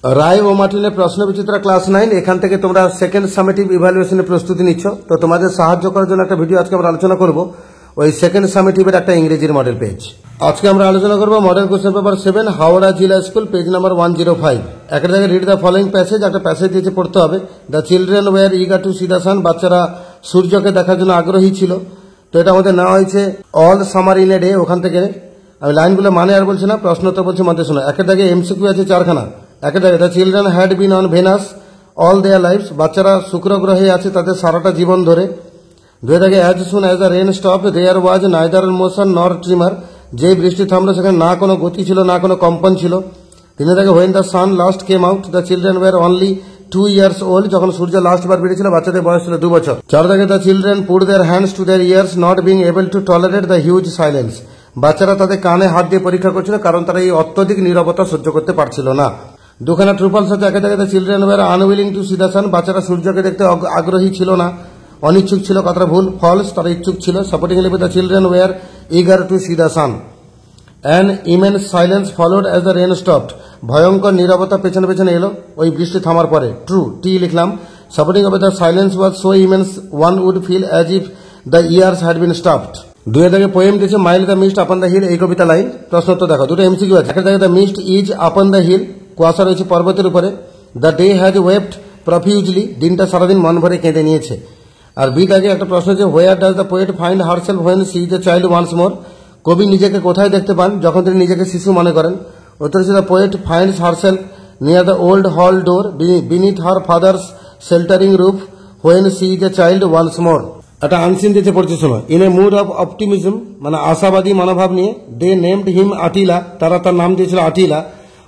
রায় ও মার্টিনের প্রশ্ন বিচিত্রা ক্লাস 9 এখান থেকে তোমরা সেকেন্ড সামেটিভ ইভ্যালুয়েশনের প্রস্তুতি নিচ্ছ। তো তোমাদের সাহায্য করার জন্য একটা ভিডিও আজকে আমরা আলোচনা করব ওই সেকেন্ড সামেটিভের একটা ইংরেজির মডেল পেজ। আজকে আমরা আলোচনা করব মডেল কোশ্চেন পেপার 7 হাওড়া জিলা স্কুল পেজ নাম্বার 105। একটা জায়গায় রিড দ্য ফলোইং প্যাসেজ, একটা প্যাসেজ দিয়েছে পড়তে হবে। The children were eager to see the সান, বাচ্চারা সূর্যকে দেখার জন্য আগ্রহী ছিল। তো এটা আমাদের নেওয়া হয়েছে all summer in a day. ওখান থেকে আমি লাইনগুলো মানে আর বলছি না, প্রশ্ন তো বলছি মধ্যে শোনো। একটা জায়গায় এমসিকিউ আছে 4খানা। একটা জায়গায় the children had been on Venus all their lives, বাচ্চারা শুক্র গ্রহে আছে তাদের সারাটা জীবন ধরে। দুই জায়গায় as soon as the rain stop there was neither motion nor tremor, যে বৃষ্টি থামলো সেখানে না কোনো গতি ছিল না কোনো কম্পন ছিল। তিন জায়গায় when the sun last came out the children war only 2 years old, যখন সূর্য লাস্ট বার বেরিয়েছিল বাচ্চাদের বয়স ছিল 2 বছর। চার জায়গায় the children put their hands to their years not being able to tolerate the huge silence, বাচ্চারা তাদের কানে হাত দিয়ে পরীক্ষা করছিল কারণ তারা এই অত্যধিক নীরবতা সহ্য করতে পারছিল না। দুখানা ট্রুফলস আছে। একটা জায়গায় the children war unwilling to see the সান, বাচ্চারা সূর্যকে দেখতে আগ্রহী ছিল না, অনিচ্ছুক ছিল। কথাটা ভুল, ফলস, তারা ইচ্ছুক ছিল। Supporting the children were eager to see the sun. An immense silence followed as the rain stopped, ভয়ঙ্কর নীরবতা পেছনে পেছনে এলো ওই বৃষ্টি থামার পরে। ট্রু, টি লিখলাম। Supporting of the silence was so immense one would feel as if the ears had been stopped. দুই জায়গায় পোয়েম দিয়েছে mile the mist upon the hill, এই কবিতা লাইন। প্রশ্ন তো দেখো, দুটো এমসিকিউ আছে। একটা জায়গায় the mist is upon the hill, কুয়াশা রয়েছে পর্বতের উপরে। The day has wept profusely, দিনটা সারাদিন মন ভরে কেঁদে নিয়েছে। আর বি আগে একটা প্রশ্ন আছে, where does the poet find herself when she is a child once more, কবি নিজেকে কোথায় দেখতে পান যখন তিনি নিজেকে শিশু মনে করেন। উত্তর হচ্ছে the poet finds herself near the old hall door beneath her father's sheltering roof when she is a child once more. একটা আনসিন দিতে পড়ছে শোনো। In a mood of optimism, মানে আশাবাদী মনোভাব নিয়ে। দে নেমড হিম আটিলা, তারা তার নাম দিয়েছিল Attila.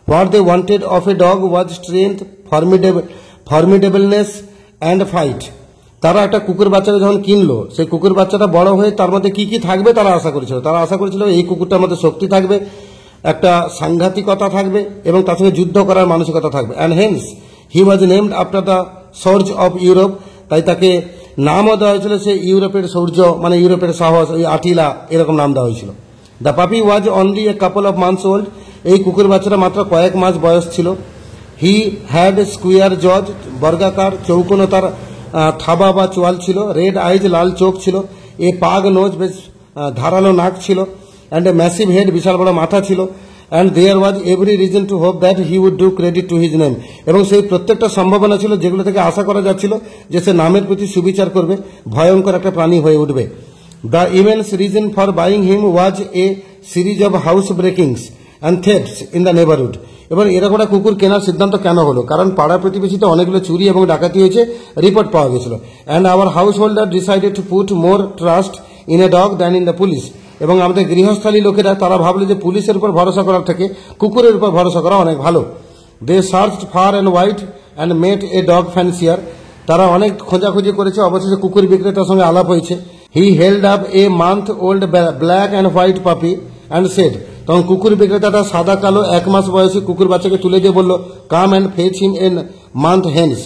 What they wanted of a dog was strength formidableness and fight, তারা একটা কুকুর বাচ্চাকে যখন কিনলো, সেই কুকুর বাচ্চাটা বড় হয়ে তার মধ্যে কি কি থাকবে তারা আশা করেছিল। তারা আশা করেছিল এই কুকুরটার মধ্যে শক্তি থাকবে, একটা সাংঘাতিকতা থাকবে এবং তার সঙ্গে যুদ্ধ করার মানসিকতা থাকবে। And hence he was named after the scourge of Europe, তাই তাকে নামও দেওয়া হয়েছিল সে ইউরোপের সৌর্য, মানে ইউরোপের সাহস, ওই আটিলা এরকম নাম দেওয়া হয়েছিল। দ্য পাপি was only a couple of months old, এই কুকুর বাচ্চাটা মাত্র কয়েক মাস বয়স ছিল। হি হ্যাড স্কোয়ার জজ, বর্গাকার চৌকোনো তার থাবা বা চোয়াল ছিল। রেড আইজ, লাল চোখ ছিল। এ পাগ নোজ, বেশ ধারালো নাক ছিল। অ্যান্ড এ ম্যাসিভ হেড, বিশাল বড় মাথা ছিল। And there was every reason to hope that he would do credit to his name, এবং সেই প্রত্যেকটা সম্ভাবনা ছিল যেগুলো থেকে আশা করা যাচ্ছিল যে সে নামের প্রতি সুবিচার করবে, ভয়ঙ্কর একটা প্রাণী হয়ে উঠবে। The immense reason for buying him was a series of house breakings and thefts in the neighbourhood, এবার এরকম একটা কুকুর কেনার সিদ্ধান্ত কেন হলো? কারণ পাড়া প্রতিবেশীতে অনেকগুলো চুরি এবং ডাকাতি হয়েছে, রিপোর্ট পাওয়া গেছিল। And our house holder decided to put more trust in a dog than in the police, এবং আমাদের গৃহস্থালী লোকেরা তারা ভাবলো যে পুলিশের উপর ভরসা করার থেকে কুকুরের উপর ভরসা করা অনেক ভালো। They searched far and wide and met a dog fancier, তারা অনেক খোঁজাখুঁজি করেছে, অবশেষে কুকুর বিক্রেতার সঙ্গে আলাপ হয়েছে। হি held up a month old black and white পাপি অ্যান্ড সেড, তখন কুকুর বিক্রেতাটা সাদা কালো 1 মাস বয়সী কুকুর বাচ্চাকে তুলে দিয়ে বলল, come and fetch him a month hence,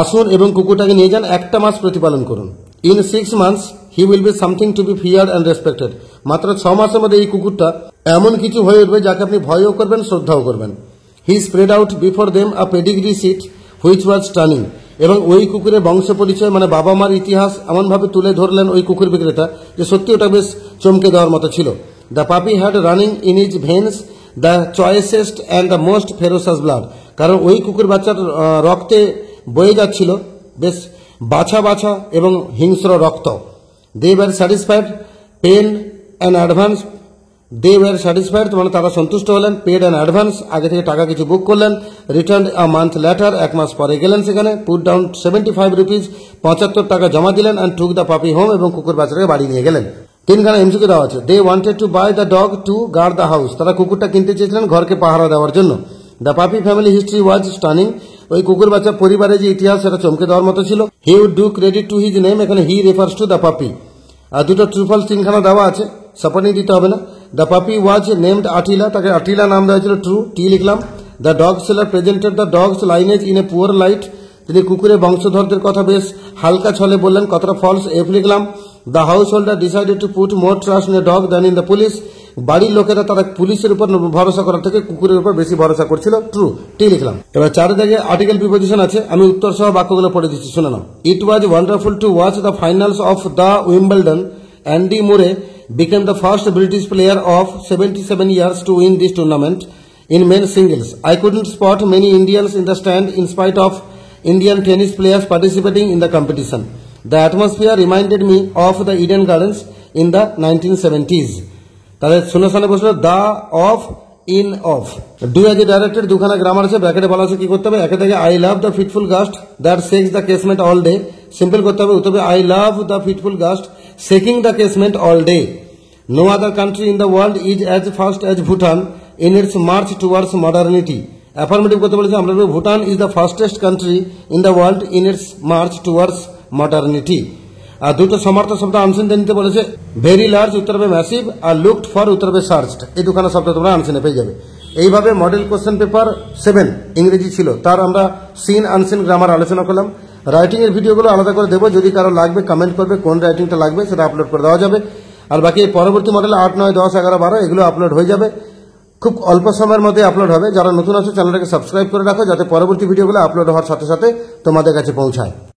আসুন এবং কুকুরটাকে নিয়ে যান, 1টা মাস প্রতিপালন করুন। In 6 months he will be something to be feared and respected, মাত্র 6 মাসের মধ্যে এই কুকুরটা এমন কিছু হয়ে উঠবে যাকে আপনি ভয়ও করবেন, শ্রদ্ধাও করবেন। He spread out before them a pedigree sheet which was stunning, এবং ওই কুকুরের বংশ পরিচয় মানে বাবা মার ইতিহাস এমনভাবে তুলে ধরলেন ওই কুকুর বিক্রেতা যে সত্যি ওটা বেশ চমকে দেওয়ার মতো ছিল। The puppy had running in his veins the choicest and the most ferocious blood, কারণ ওই কুকুর বাচ্চার রক্তে বয়ে যাচ্ছিল বেশ বাছা বাছা এবং হিংস্র রক্ত। They were satisfied pen and advance, they were satisfied মানে তারা সন্তুষ্ট হলেন, পেড অ্যান্ড অ্যাডভান্স আগে থেকে টাকা কিছু বুক করলেন। রিটার্ন আ মান্থ লেটার, 1 মাস পরে গেলেন সেখানে। পুট ডাউন 75 rupees, 75 টাকা জমা দিলেন। অ্যান্ড টুক দ্য পাপি হোম, এবং কুকুর বাচ্চাটাকে বাড়ি নিয়ে গেলেন। 3খানা এমসিকিউ দেওয়া আছে। They wanted to buy the dog to guard the house, তারা কুকুরটা কিনতে চেয়েছিলেন ঘরকে পাহারা দেওয়ার জন্য। দ্য পাপি ফ্যামিলি হিস্ট্রি ওয়াজ স্টানিং, ওই কুকুর বাচ্চা পরিবারের যে ইতিহাস সেটা চমকে দেওয়ার মতো ছিল। He would do credit to his name, এখানে হি রেফার্স টু দ্য পাপি। আর দুটো ট্রুফলস 3খানা দেওয়া আছে, সাপোর্টিং দিতে হবে না। দ্য পাপি ওয়াজ নেমড আটিলা, তাকে আটিলা নাম দেওয়া হয়েছিল। ট্রু, টি লিখলাম। The dog seller presented the dog's lineage in a poor light, তিনি কুকুরের বংশধরদের কথা বেশ হালকা ছলে বললেন, কতটা ফলস, এফ লিখলাম। The householder decided to put more trust in a dog than in the police. বাড়ির লোকেরা তারা পুলিশের উপর ভরসা করার থেকে কুকুরের উপর বেশি ভরসা করছিল। ট্রু, টি লিখলাম। এবার 4 দাগে আর্টিকেল প্রিপোজিশন আছে, আমি উত্তর সহ বাক্যগুলো পড়ে দিচ্ছি, শুনে নাও। It was wonderful to watch the finals of the Wimbledon. Andy Murray became the first British player of 77 years to win this tournament in men's singles. I couldn't spot many Indians in the stand in spite of Indian tennis players participating in the competition. The atmosphere reminded me of the Eden Gardens in the 1970s. তাহলে শূন্যস্থানে বসলো the of in of. Do as a directed দুখানা grammar আছে, ব্র্যাকেটে বলা আছে কি করতে হবে। একে থেকে I love the fitful gust that shakes the casement all day. Simple করতে হবে, উত্তর হবে I love the fitful gust shaking the casement all day. No other country in the world is as fast as Bhutan in its march towards modernity. Affirmative করতে বলেছে, আমরা বলবো Bhutan is the fastest country in the world in its march towards modernity. আর দুটো সমার্থক শব্দ আনসিনে নিতে বলেছে, very large উত্তর হবে ম্যাসিভ, আর লুকড ফর উত্তর হবে সার্চড। এই দুখানা শব্দ তোমরা আনসিনে পেয়ে যাবে। এইভাবে মডেল কোশ্চেন পেপার 7 ইংরেজি ছিল, তার আমরা সিন আনসিন গ্রামার আলোচনা করলাম। রাইটিং এর ভিডিওগুলো আলাদা করে দেবো, যদি কারো লাগবে কমেন্ট করবে, কোন রাইটিংটা লাগবে সেটা আপলোড করে দেওয়া যাবে। আর বাকি পরবর্তী মডেল 8, 9, 10, 11, 12 এগুলো আপলোড হয়ে যাবে, খুব অল্প সময়ের মধ্যে আপলোড হবে। যারা নতুন আছে চ্যানেলটাকে সাবস্ক্রাইব করে রাখো, যাতে পরবর্তী ভিডিওগুলো আপলোড হওয়ার সাথে সাথে তোমাদের কাছে পৌঁছায়।